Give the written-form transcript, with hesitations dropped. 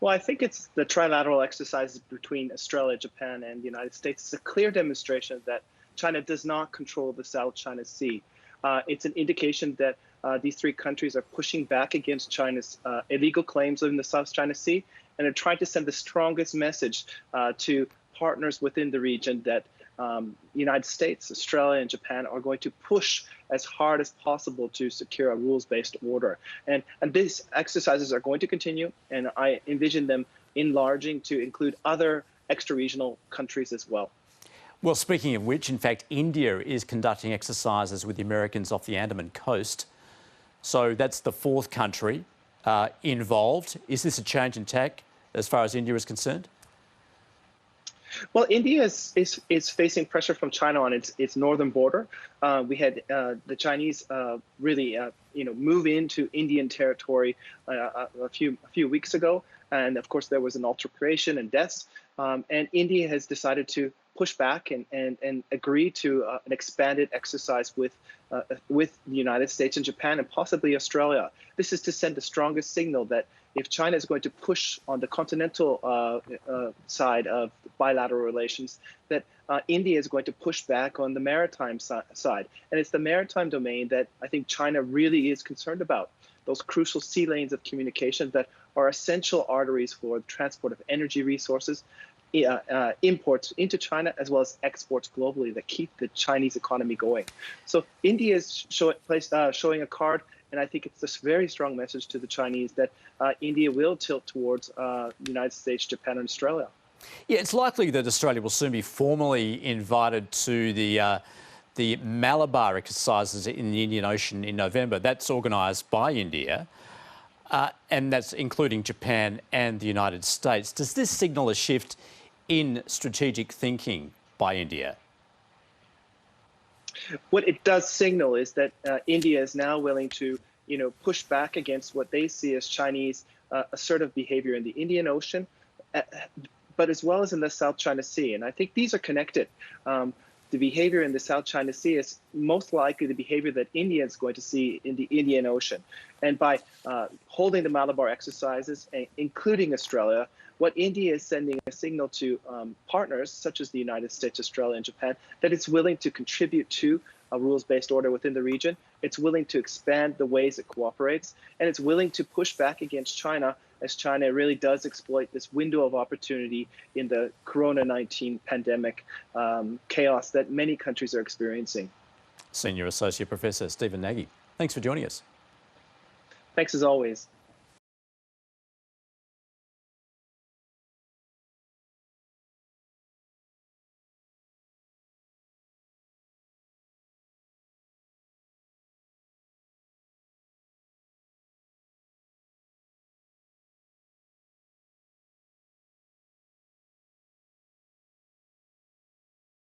Well, I think it's the trilateral exercises between Australia, Japan, and the United States. It's a clear demonstration that China does not control the South China Sea. It's an indication that these three countries are pushing back against China's illegal claims in the South China Sea, and are trying to send the strongest message to partners within the region that the United States, Australia, and Japan are going to push as hard as possible to secure a rules-based order. And these exercises are going to continue, and I envision them enlarging to include other extra-regional countries as well. Well, speaking of which, in fact, India is conducting exercises with the Americans off the Andaman coast. So that's the fourth country involved. Is this a change in tack as far as India is concerned? Well, India is facing pressure from China on its northern border. We had the Chinese really move into Indian territory a few weeks ago, and of course there was an altercation and deaths. And India has decided to push back and agree to an expanded exercise with the United States and Japan and possibly Australia. This is to send the strongest signal that if China is going to push on the continental side of bilateral relations, that India is going to push back on the maritime side. And it's the maritime domain that I think China really is concerned about. Those crucial sea lanes of communication that are essential arteries for the transport of energy resources, imports into China, as well as exports globally that keep the Chinese economy going. So India is showing a card. And I think it's this very strong message to the Chinese that India will tilt towards the United States, Japan, and Australia. Yeah, it's likely that Australia will soon be formally invited to the Malabar exercises in the Indian Ocean in November. That's organised by India, and that's including Japan and the United States. Does this signal a shift in strategic thinking by India? What it does signal is that India is now willing to, push back against what they see as Chinese assertive behavior in the Indian Ocean, but as well as in the South China Sea. And I think these are connected. The behavior in the South China Sea is most likely the behavior that India is going to see in the Indian Ocean. And by holding the Malabar exercises, including Australia, what India is sending a signal to partners such as the United States, Australia, and Japan that it's willing to contribute to a rules-based order within the region. It's willing to expand the ways it cooperates, and it's willing to push back against China as China really does exploit this window of opportunity in the Corona-19 pandemic chaos that many countries are experiencing. Senior Associate Professor Stephen Nagy, thanks for joining us. Thanks as always.